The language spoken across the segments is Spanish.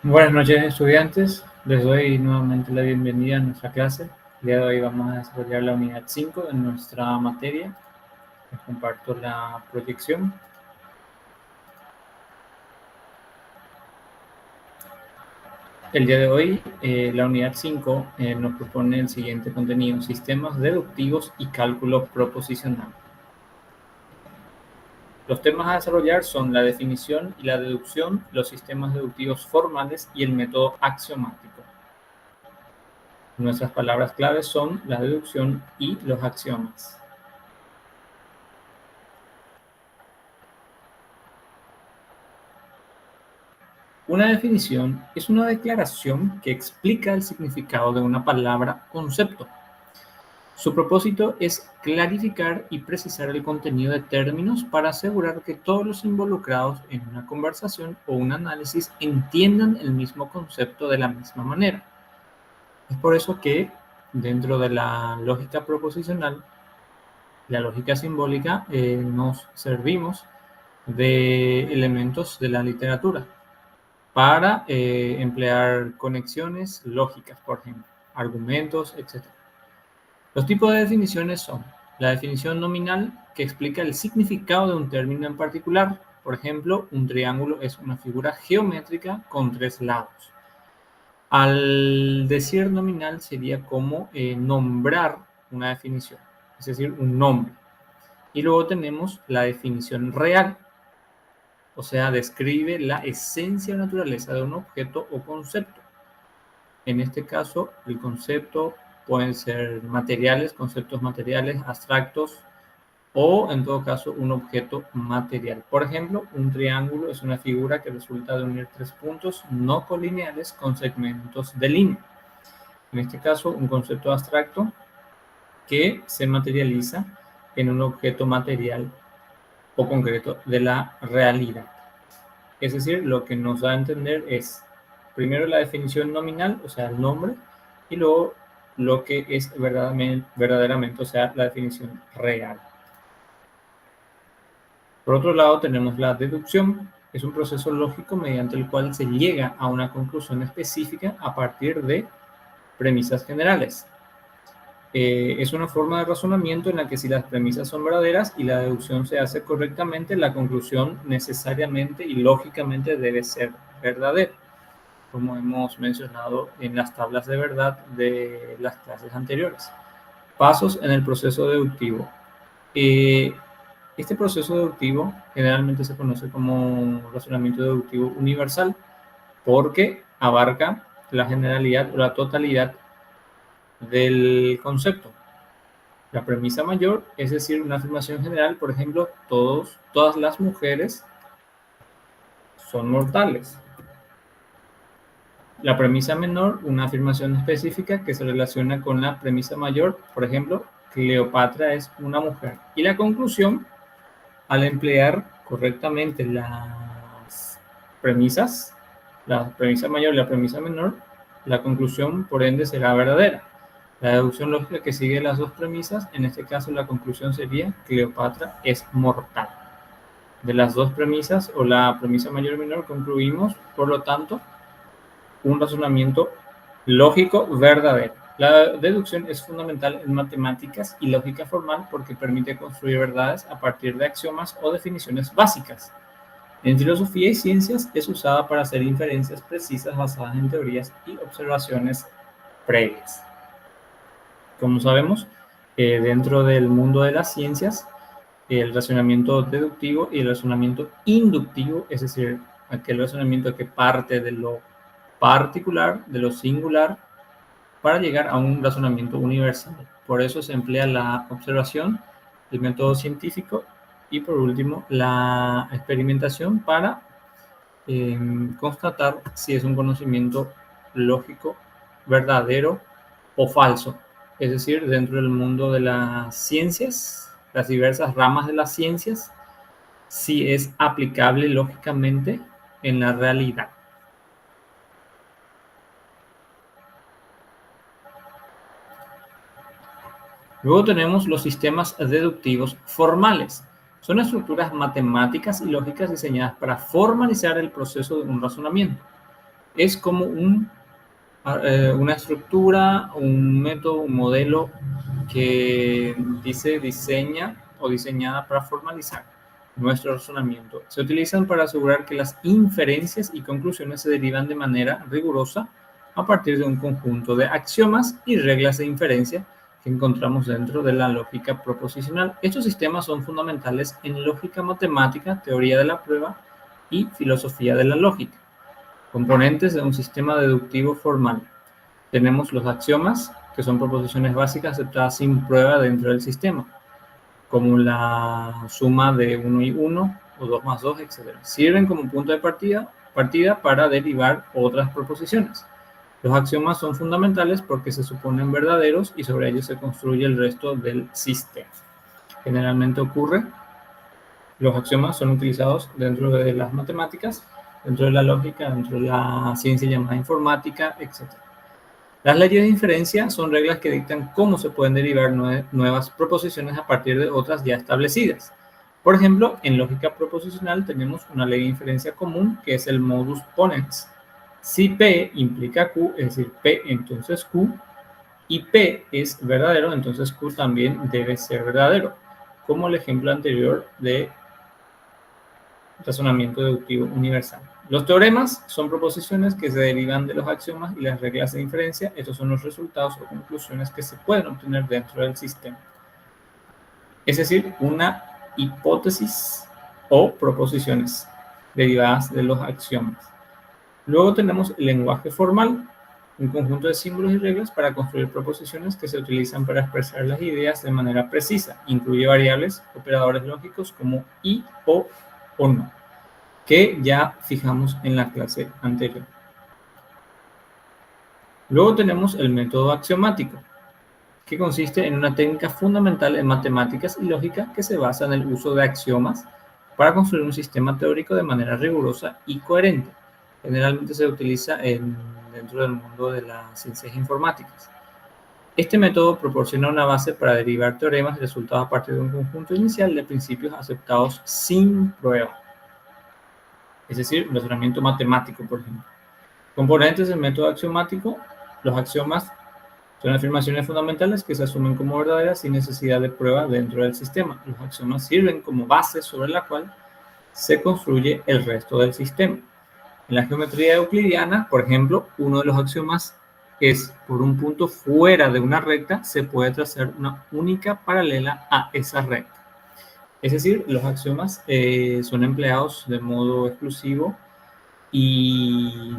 Buenas noches, estudiantes. Les doy nuevamente la bienvenida a nuestra clase. El día de hoy vamos a desarrollar la unidad 5 de nuestra materia. Les comparto la proyección. El día de hoy, la unidad 5 nos propone el siguiente contenido: sistemas deductivos y cálculo proposicional. Los temas a desarrollar son la definición y la deducción, los sistemas deductivos formales y el método axiomático. Nuestras palabras claves son la deducción y los axiomas. Una definición es una declaración que explica el significado de una palabra o concepto. Su propósito es clarificar y precisar el contenido de términos para asegurar que todos los involucrados en una conversación o un análisis entiendan el mismo concepto de la misma manera. Es por eso que dentro de la lógica proposicional, la lógica simbólica, nos servimos de elementos de la literatura para emplear conexiones lógicas, por ejemplo, argumentos, etc. Los tipos de definiciones son la definición nominal, que explica el significado de un término en particular. Por ejemplo, un triángulo es una figura geométrica con 3 lados. Al decir nominal sería como nombrar una definición, es decir, un nombre. Y luego tenemos la definición real, o sea, describe la esencia o naturaleza de un objeto o concepto. En este caso, el concepto pueden ser materiales, conceptos materiales, abstractos, o en todo caso un objeto material. Por ejemplo, un triángulo es una figura que resulta de unir 3 puntos no colineales con segmentos de línea. En este caso, un concepto abstracto que se materializa en un objeto material o concreto de la realidad. Es decir, lo que nos da a entender es primero la definición nominal, o sea, el nombre, y luego lo que es verdaderamente, o sea, la definición real. Por otro lado, tenemos la deducción. Es un proceso lógico mediante el cual se llega a una conclusión específica a partir de premisas generales. Es una forma de razonamiento en la que si las premisas son verdaderas y la deducción se hace correctamente, la conclusión necesariamente y lógicamente debe ser verdadera, como hemos mencionado en las tablas de verdad de las clases anteriores. Pasos en el proceso deductivo. Este proceso deductivo generalmente se conoce como razonamiento deductivo universal porque abarca la generalidad o la totalidad del concepto. La premisa mayor, es decir, una afirmación general, por ejemplo, todas las mujeres son mortales. La premisa menor, una afirmación específica que se relaciona con la premisa mayor, por ejemplo, Cleopatra es una mujer. Y la conclusión, al emplear correctamente las premisas, la premisa mayor y la premisa menor, la conclusión, por ende, será verdadera. La deducción lógica que sigue las dos premisas, en este caso la conclusión sería Cleopatra es mortal. De las dos premisas o la premisa mayor y menor concluimos, por lo tanto, un razonamiento lógico verdadero. La deducción es fundamental en matemáticas y lógica formal porque permite construir verdades a partir de axiomas o definiciones básicas. En filosofía y ciencias es usada para hacer inferencias precisas basadas en teorías y observaciones previas. Como sabemos, dentro del mundo de las ciencias, el razonamiento deductivo y el razonamiento inductivo, es decir, aquel razonamiento que parte de lo particular, de lo singular, para llegar a un razonamiento universal. Por eso se emplea la observación, el método científico y por último la experimentación para constatar si es un conocimiento lógico, verdadero o falso. Es decir, dentro del mundo de las ciencias, las diversas ramas de las ciencias, si es aplicable lógicamente en la realidad. Luego tenemos los sistemas deductivos formales. Son estructuras matemáticas y lógicas diseñadas para formalizar el proceso de un razonamiento. es como una estructura, un método, un modelo que dice diseña o diseñada para formalizar nuestro razonamiento. Se utilizan para asegurar que las inferencias y conclusiones se derivan de manera rigurosa a partir de un conjunto de axiomas y reglas de inferencia que encontramos dentro de la lógica proposicional. Estos sistemas son fundamentales en lógica matemática, teoría de la prueba y filosofía de la lógica. Componentes de un sistema deductivo formal. Tenemos los axiomas, que son proposiciones básicas aceptadas sin prueba dentro del sistema, como la suma de 1 y 1 o 2 más 2, etc. Sirven como punto de partida para derivar otras proposiciones. Los axiomas son fundamentales porque se suponen verdaderos y sobre ellos se construye el resto del sistema. Generalmente ocurre, los axiomas son utilizados dentro de las matemáticas, dentro de la lógica, dentro de la ciencia llamada informática, etc. Las leyes de inferencia son reglas que dictan cómo se pueden derivar nuevas proposiciones a partir de otras ya establecidas. Por ejemplo, en lógica proposicional tenemos una ley de inferencia común que es el modus ponens. Si P implica Q, es decir, P entonces Q, y P es verdadero, entonces Q también debe ser verdadero, como el ejemplo anterior de razonamiento deductivo universal. Los teoremas son proposiciones que se derivan de los axiomas y las reglas de inferencia. Estos son los resultados o conclusiones que se pueden obtener dentro del sistema. Es decir, una hipótesis o proposiciones derivadas de los axiomas. Luego tenemos el lenguaje formal, un conjunto de símbolos y reglas para construir proposiciones que se utilizan para expresar las ideas de manera precisa. Incluye variables, operadores lógicos como y, o no, que ya fijamos en la clase anterior. Luego tenemos el método axiomático, que consiste en una técnica fundamental en matemáticas y lógica que se basa en el uso de axiomas para construir un sistema teórico de manera rigurosa y coherente. Generalmente se utiliza dentro del mundo de las ciencias informáticas. Este método proporciona una base para derivar teoremas y resultados a partir de un conjunto inicial de principios aceptados sin prueba. Es decir, razonamiento matemático, por ejemplo. Componentes del método axiomático. Los axiomas son afirmaciones fundamentales que se asumen como verdaderas sin necesidad de prueba dentro del sistema. Los axiomas sirven como base sobre la cual se construye el resto del sistema. En la geometría euclidiana, por ejemplo, uno de los axiomas es: por un punto fuera de una recta se puede trazar una única paralela a esa recta. Es decir, los axiomas son empleados de modo exclusivo y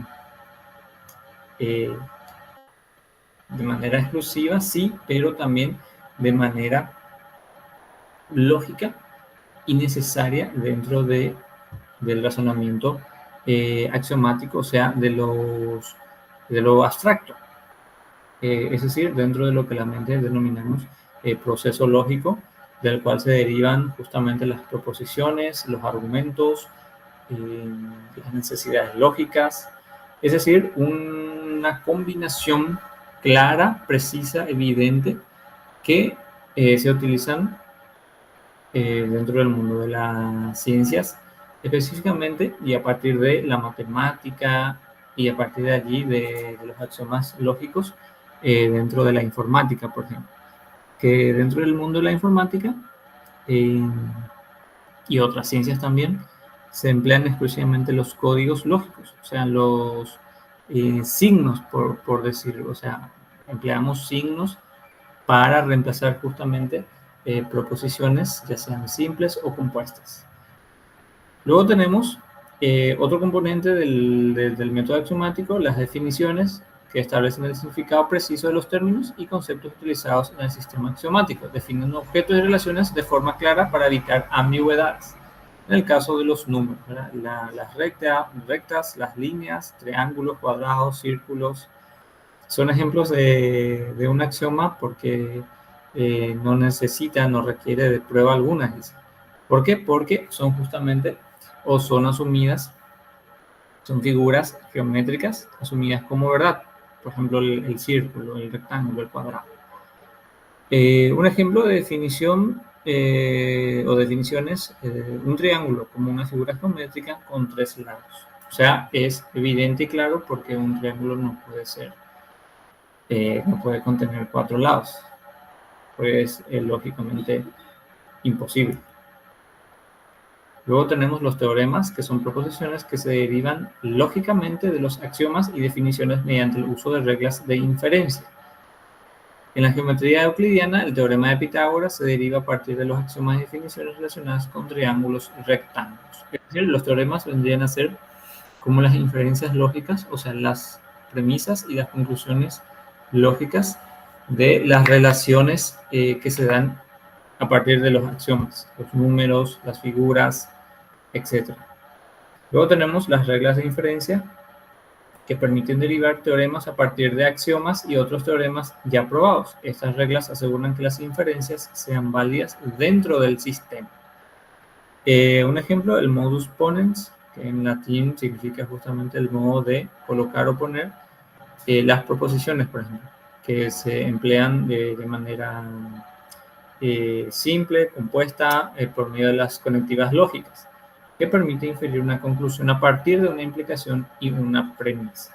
de manera exclusiva, sí, pero también de manera lógica y necesaria dentro del razonamiento axiomático, o sea, de lo abstracto. Es decir, dentro de lo que la mente denominamos proceso lógico, del cual se derivan justamente las proposiciones, los argumentos, las necesidades lógicas, es decir, una combinación clara, precisa, evidente, que se utilizan dentro del mundo de las ciencias específicamente, y a partir de la matemática y a partir de allí de los axiomas lógicos dentro de la informática, por ejemplo, que dentro del mundo de la informática y otras ciencias también se emplean exclusivamente los códigos lógicos, o sea, los signos, por decirlo, o sea, empleamos signos para reemplazar justamente proposiciones, ya sean simples o compuestas. Luego tenemos otro componente del método axiomático, las definiciones, que establecen el significado preciso de los términos y conceptos utilizados en el sistema axiomático. Definen objetos y relaciones de forma clara para evitar ambigüedades. En el caso de los números, las rectas, las líneas, triángulos, cuadrados, círculos, son ejemplos de un axioma porque no necesita, no requiere de prueba alguna. ¿Por qué? Porque son justamente o son asumidas, son figuras geométricas asumidas como verdad. Por ejemplo, el círculo, el rectángulo, el cuadrado. Un ejemplo de definición o definiciones, un triángulo como una figura geométrica con 3 lados. sea, es evidente y claro porque un triángulo no puede contener 4 lados. Pues es lógicamente imposible. Luego tenemos los teoremas, que son proposiciones que se derivan lógicamente de los axiomas y definiciones mediante el uso de reglas de inferencia. En la geometría euclidiana, el teorema de Pitágoras se deriva a partir de los axiomas y definiciones relacionadas con triángulos y rectángulos. Es decir, los teoremas vendrían a ser como las inferencias lógicas, o sea, las premisas y las conclusiones lógicas de las relaciones que se dan a partir de los axiomas, los números, las figuras, etc. Luego tenemos las reglas de inferencia, que permiten derivar teoremas a partir de axiomas y otros teoremas ya probados. Estas reglas aseguran que las inferencias sean válidas dentro del sistema. Un ejemplo, el modus ponens, que en latín significa justamente el modo de colocar o poner las proposiciones, por ejemplo, que se emplean de manera simple, compuesta, por medio de las conectivas lógicas, que permite inferir una conclusión a partir de una implicación y una premisa.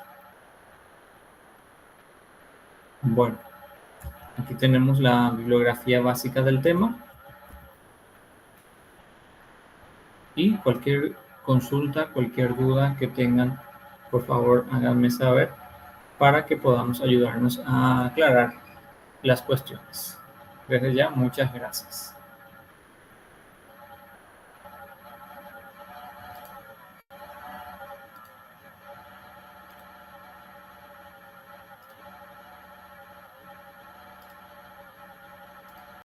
Bueno, aquí tenemos la bibliografía básica del tema y cualquier consulta, cualquier duda que tengan, por favor háganme saber para que podamos ayudarnos a aclarar las cuestiones. Desde ya, muchas gracias.